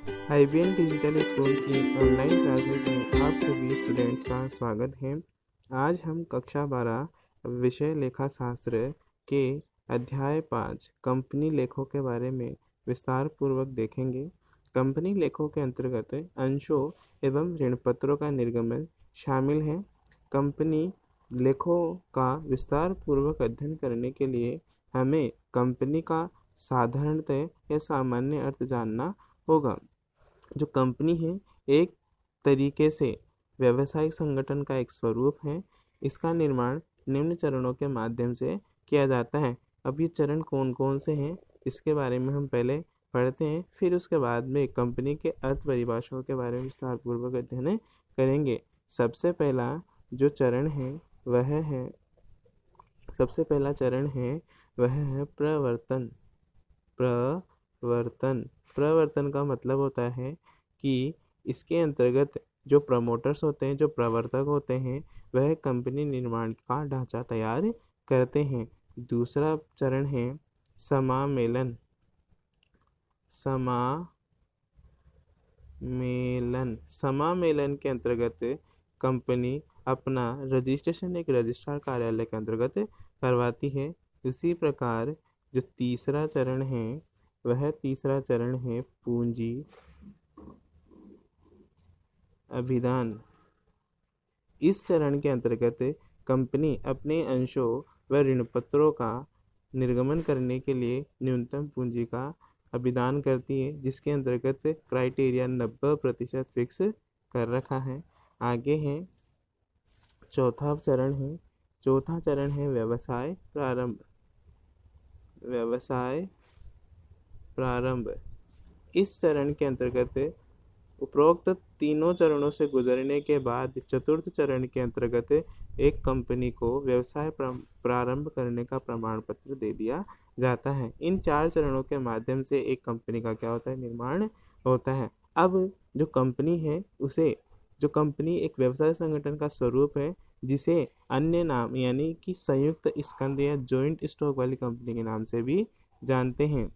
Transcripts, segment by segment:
IBN digital school की online classes में आप सभी स्टूडेंट्स का स्वागत है। आज हम कक्षा 12 विषय लेखा शास्त्र के अध्याय 5 कंपनी लेखों के बारे में विस्तार पूर्वक देखेंगे। कंपनी लेखों के अंतर्गत अंशों एवं ऋणपत्रों का निर्गमन शामिल है। कंपनी लेखों का विस्तार पूर्वक अध्ययन करने के लिए हमें कंपनी का साधारणतः या सामान्य अर्थ जानना होगा। जो कंपनी है एक तरीके से व्यावसायिक संगठन का एक स्वरूप है। इसका निर्माण निम्न चरणों के माध्यम से किया जाता है। अब ये चरण कौन कौन से हैं इसके बारे में हम पहले पढ़ते हैं, फिर उसके बाद में कंपनी के अर्थ परिभाषाओं के बारे में विस्तार पूर्वक अध्ययन करेंगे। सबसे पहला जो चरण है वह है सबसे पहला चरण है वह है प्रवर्तन। प्रवर्तन प्रवर्तन का मतलब होता है कि इसके अंतर्गत जो प्रमोटर्स होते हैं, जो प्रवर्तक होते हैं, वह कंपनी निर्माण का ढांचा तैयार करते हैं। दूसरा चरण है समामेलन। समामेलन के अंतर्गत कंपनी अपना रजिस्ट्रेशन एक रजिस्ट्रार कार्यालय के अंतर्गत करवाती है। उसी प्रकार जो तीसरा चरण है वह तीसरा चरण है पूंजी अभिदान। इस चरण के अंतर्गत कंपनी अपने अंशों व ऋणपत्रों का निर्गमन करने के लिए न्यूनतम पूंजी का अभिदान करती है, जिसके अंतर्गत क्राइटेरिया 90% फिक्स कर रखा है। आगे है चौथा चरण है व्यवसाय प्रारंभ। इस चरण के अंतर्गत उपरोक्त तीनों चरणों से गुजरने के बाद चतुर्थ चरण के अंतर्गत एक कंपनी को व्यवसाय प्रारंभ करने का प्रमाण पत्र दे दिया जाता है। इन 4 चरणों के माध्यम से एक कंपनी का क्या होता है, निर्माण होता है। अब जो कंपनी है उसे जो कंपनी एक व्यवसाय संगठन का स्वरूप है, जिसे अन्य नाम यानी कि संयुक्त स्कंध या जॉइंट स्टॉक वाली कंपनी के नाम से भी जानते हैं।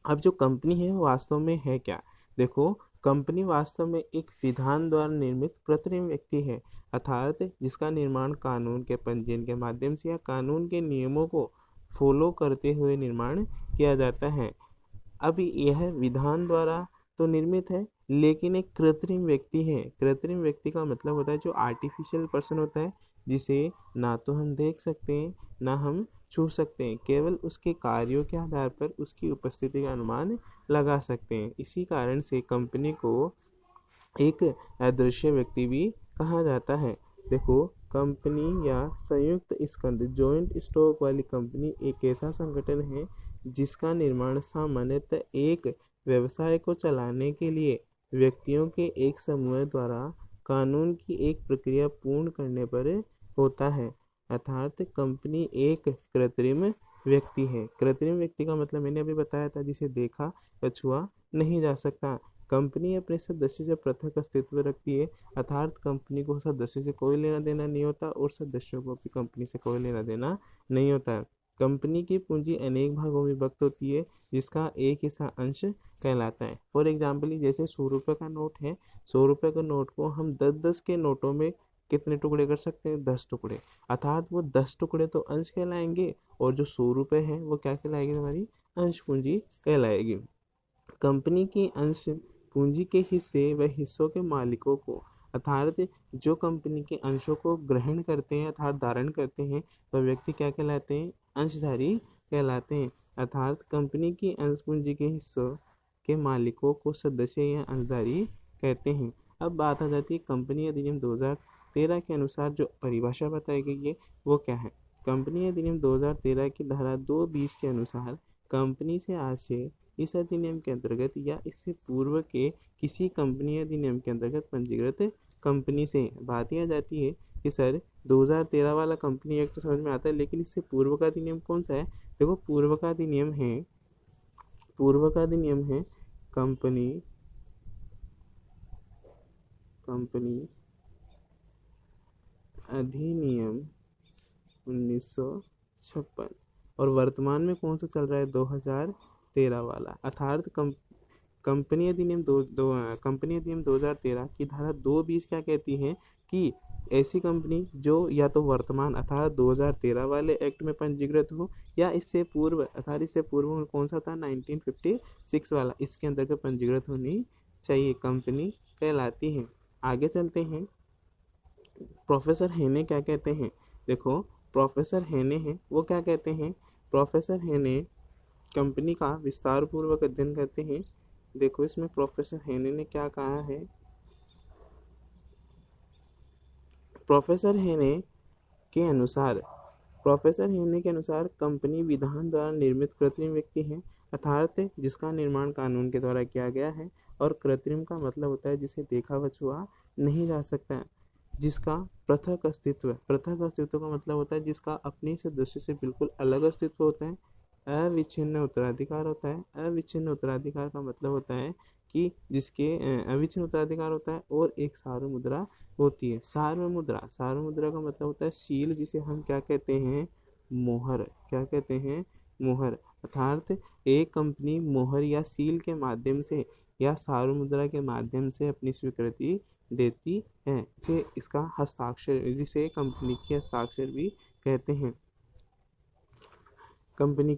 अब जो कंपनी है वो वास्तव में है क्या, देखो, कंपनी वास्तव में एक विधान द्वारा निर्मित कृत्रिम व्यक्ति है, अर्थात जिसका निर्माण कानून के पंजीयन के माध्यम से या कानून के नियमों को फॉलो करते हुए निर्माण किया जाता है। अब यह विधान द्वारा तो निर्मित है, लेकिन एक कृत्रिम व्यक्ति है। कृत्रिम व्यक्ति का मतलब होता है जो आर्टिफिशियल पर्सन होता है, जिसे ना तो हम देख सकते हैं ना हम छू सकते हैं, केवल उसके कार्यों के आधार पर उसकी उपस्थिति का अनुमान लगा सकते हैं। इसी कारण से कंपनी को एक अदृश्य व्यक्ति भी कहा जाता है। देखो, कंपनी या संयुक्त स्कंध जॉइंट स्टॉक वाली कंपनी एक ऐसा संगठन है जिसका निर्माण सामान्यतः एक व्यवसाय को चलाने के लिए व्यक्तियों के एक समूह द्वारा कानून की एक प्रक्रिया पूर्ण करने पर होता है, अर्थात कंपनी एक कृत्रिम व्यक्ति है। कृत्रिम व्यक्ति का मतलब मैंने अभी बताया था, जिसे देखा या छुआ नहीं जा सकता। कंपनी अपने सदस्य से पृथक अस्तित्व रखती है, अर्थात कंपनी को सदस्य से कोई लेना देना नहीं होता और सदस्यों को भी कंपनी से कोई लेना देना नहीं होता है। कंपनी की पूंजी अनेक भागों में विभक्त होती है, जिसका एक हिस्सा अंश कहलाता है। फॉर एग्जाम्पल, जैसे 100 रुपये का नोट है, 100 रुपये के नोट को हम 10-10 के नोटों में कितने टुकड़े कर सकते हैं, 10 टुकड़े, अर्थात वो 10 टुकड़े तो अंश कहलाएंगे और जो 100 रुपये हैं वो क्या कहलाएगी, हमारी अंश पूंजी कहलाएगी। कंपनी की अंश पूंजी के हिस्से व हिस्सों के मालिकों को, अर्थात जो कंपनी के अंशों को ग्रहण करते हैं अर्थात धारण करते हैं, वह व्यक्ति क्या कहलाते हैं, अंशधारी कहलाते हैं। अर्थात कंपनी की अंश पूंजी के हिस्सों के मालिकों को सदस्य या अंशधारी कहते हैं। अब बात आ जाती है कंपनी अधिनियम 2013 के अनुसार जो परिभाषा बताई गई है वो क्या है। कंपनी अधिनियम 2013 की धारा 220 के अनुसार कंपनी से आशय इस अधिनियम के अंतर्गत या इससे पूर्व के किसी कंपनी अधिनियम के अंतर्गत पंजीकृत कंपनी से। बात यह आ जाती है कि सर 2013 वाला कंपनी एक्ट तो समझ में आता है, लेकिन इससे पूर्व का अधिनियम कौन सा है। देखो, पूर्व का अधिनियम है कंपनी अधिनियम 1956, और वर्तमान में कौन सा चल रहा है, 2013 वाला, अर्थात कंपनी अधिनियम 2013 की धारा 220 क्या कहती है कि ऐसी कंपनी जो या तो वर्तमान अर्थात 2013 वाले एक्ट में पंजीकृत हो या इससे पूर्व अर्थात इससे पूर्व कौन सा था 1956 वाला, इसके अंतर्गत पंजीकृत होनी चाहिए, कंपनी कहलाती है। आगे चलते हैं। प्रोफेसर हेने क्या कहते हैं? देखो, प्रोफेसर हेने हैं वो क्या कहते हैं? प्रोफेसर हेने कंपनी का विस्तार पूर्वक अध्ययन करते हैं। देखो इसमें प्रोफेसर हेने ने क्या कहा है। प्रोफेसर हेने के अनुसार कंपनी विधान द्वारा निर्मित कृत्रिम व्यक्ति है, अर्थात जिसका निर्माण कानून के द्वारा किया गया है, और कृत्रिम का मतलब होता है जिसे देखा व छुआ नहीं जा सकता है, जिसका पृथक अस्तित्व का मतलब होता है जिसका अपने सदस्य से बिल्कुल अलग अस्तित्व होता है, अविच्छिन्न उत्तराधिकार होता है। अविच्छिन्न उत्तराधिकार का मतलब होता है कि जिसके अविच्छिन्न उत्तराधिकार होता है और एक सार्वमुद्रा होती है। सार्वमुद्रा का मतलब होता है शील, जिसे हम क्या कहते हैं? मोहर। क्या कहते हैं? मोहर। अर्थात एक कंपनी मोहर या सील के माध्यम से या सार्वमुद्रा के माध्यम से अपनी स्वीकृति देती है, जिसे कंपनी की हस्ताक्षर भी कहते हैं। कंपनी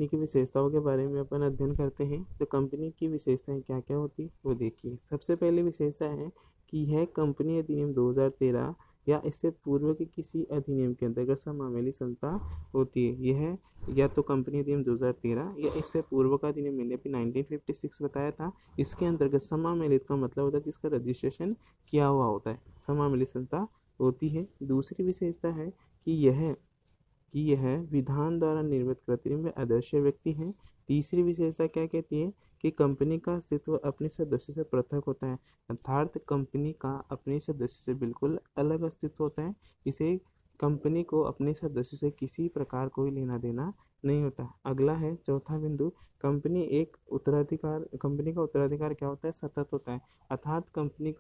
की विशेषताओं के बारे में अपन अध्ययन करते हैं। तो कंपनी की विशेषताएं क्या क्या होती है वो देखिए। सबसे पहली विशेषता है कि यह कंपनी अधिनियम 2013 या इससे पूर्व के किसी अधिनियम के अंतर्गत समावेली संस्था होती है। यह या तो कंपनी अधिनियम 2013 या इससे पूर्व का अधिनियम मैंने भी 1956 बताया था, इसके अंतर्गत समावेलित का मतलब होता है जिसका रजिस्ट्रेशन किया हुआ होता है, समावेली संस्था होती है। दूसरी विशेषता है कि यह विधान द्वारा निर्मित कृत्रिम व अदृश्य व्यक्ति है। तीसरी विशेषता क्या कहती है कि कंपनी का अस्तित्व अपने सदस्य से पृथक होता है, अर्थात कंपनी का अपने सदस्य से बिल्कुल अलग अस्तित्व होता है। इसे कंपनी को अपने सदस्य से किसी प्रकार कोई लेना देना नहीं होता। अगला है चौथा बिंदु, कंपनी का उत्तराधिकार क्या होता है? सतत होता है, अर्थात कंपनी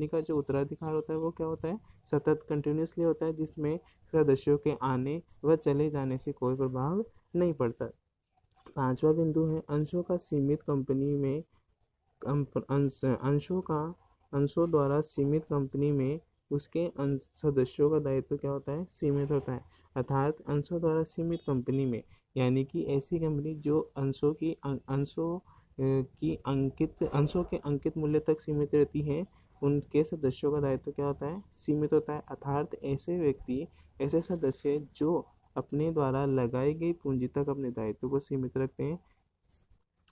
का जो उत्तराधिकार होता है वो क्या होता है? सतत, कंटिन्यूसली होता है, जिसमें सदस्यों के आने व चले जाने से कोई प्रभाव नहीं पड़ता। पांचवा बिंदु है अंशों का सीमित कंपनी में अंशों द्वारा सीमित कंपनी में उसके सदस्यों का दायित्व क्या होता है? सीमित होता है, अर्थात अंशों द्वारा सीमित कंपनी में यानी कि ऐसी कंपनी जो अंशों के अंकित मूल्य तक सीमित रहती है, उनके सदस्यों का दायित्व क्या होता है? सीमित होता है, अर्थात ऐसे सदस्य जो अपने द्वारा लगाई गई पूंजी तक अपने दायित्व को सीमित रखते हैं,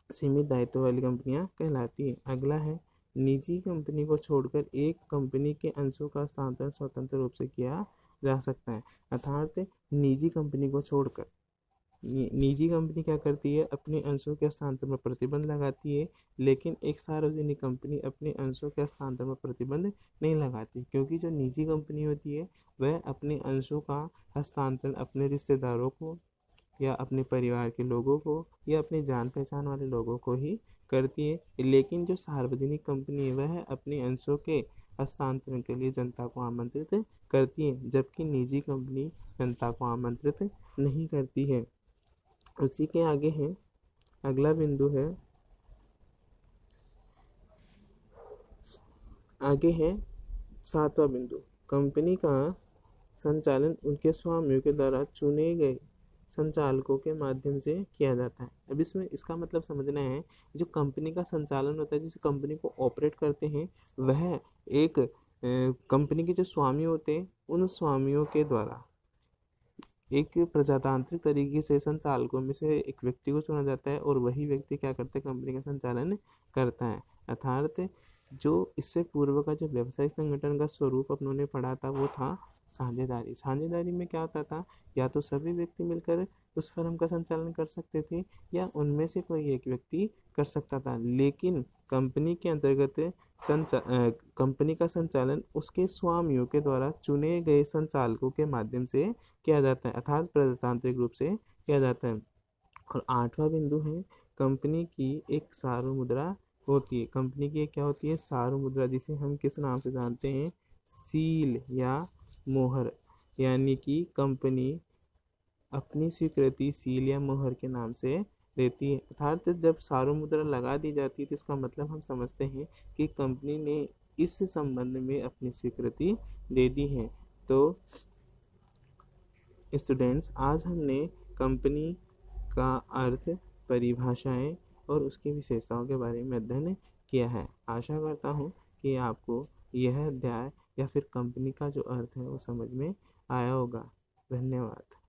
सीमित दायित्व वाली कंपनियां कहलाती है। अगला है निजी कंपनी को छोड़कर एक कंपनी के अंशों का हस्तांतरण स्वतंत्र रूप से किया जा सकता है, अर्थात निजी कंपनी को छोड़कर निजी कंपनी क्या करती है? अपने अंशों के हस्तांतरण पर प्रतिबंध लगाती है, लेकिन एक सार्वजनिक कंपनी अपने अंशों के हस्तांतरण पर प्रतिबंध नहीं लगाती, क्योंकि जो निजी कंपनी होती है वह अपने अंशों का हस्तांतरण अपने रिश्तेदारों को या अपने परिवार के लोगों को या अपने जान पहचान वाले लोगों को ही करती है, लेकिन जो सार्वजनिक कंपनी है वह अपने अंशों के हस्तांतरण के लिए जनता को आमंत्रित करती है, जबकि निजी कंपनी जनता को आमंत्रित नहीं करती है। उसी के आगे है अगला बिंदु है, आगे है सातवां बिंदु, कंपनी का संचालन उनके स्वामियों के द्वारा चुने गए संचालकों के माध्यम से किया जाता है। अब इसमें इसका मतलब समझना है, जो कंपनी का संचालन होता है, जिस कंपनी को ऑपरेट करते हैं, वह एक कंपनी के जो स्वामी होते हैं उन स्वामियों के द्वारा एक प्रजातांत्रिक तरीके से संचालकों में से एक व्यक्ति को चुना जाता है, और वही व्यक्ति क्या करता है? कंपनी का संचालन करता है। अर्थात जो इससे पूर्व का जो व्यवसायिक संगठन का स्वरूप अपनों पढ़ा था वो था साझेदारी। साझेदारी में क्या होता था? या तो सभी व्यक्ति मिलकर उस फर्म का संचालन कर सकते थे या उनमें से कोई एक व्यक्ति कर सकता था, लेकिन कंपनी के अंतर्गत कंपनी का संचालन उसके स्वामियों के द्वारा चुने गए संचालकों के माध्यम से किया जाता है, अर्थात प्रजातांत्रिक रूप से किया जाता है। और आठवां बिंदु है कंपनी की एक सार्वमुद्रा होती है। कंपनी की क्या होती है? सार्वमुद्रा, जिसे हम किस नाम से जानते हैं? सील या मोहर, यानी कि कंपनी अपनी स्वीकृति सील या मोहर के नाम से देती है। अर्थात जब सार्वमुद्रा लगा दी जाती है तो इसका मतलब हम समझते हैं कि कंपनी ने इस संबंध में अपनी स्वीकृति दे दी है। तो स्टूडेंट्स, आज हमने कंपनी का अर्थ, परिभाषाएं और उसकी विशेषताओं के बारे में अध्ययन किया है। आशा करता हूँ कि आपको यह अध्याय या फिर कंपनी का जो अर्थ है वो समझ में आया होगा। धन्यवाद।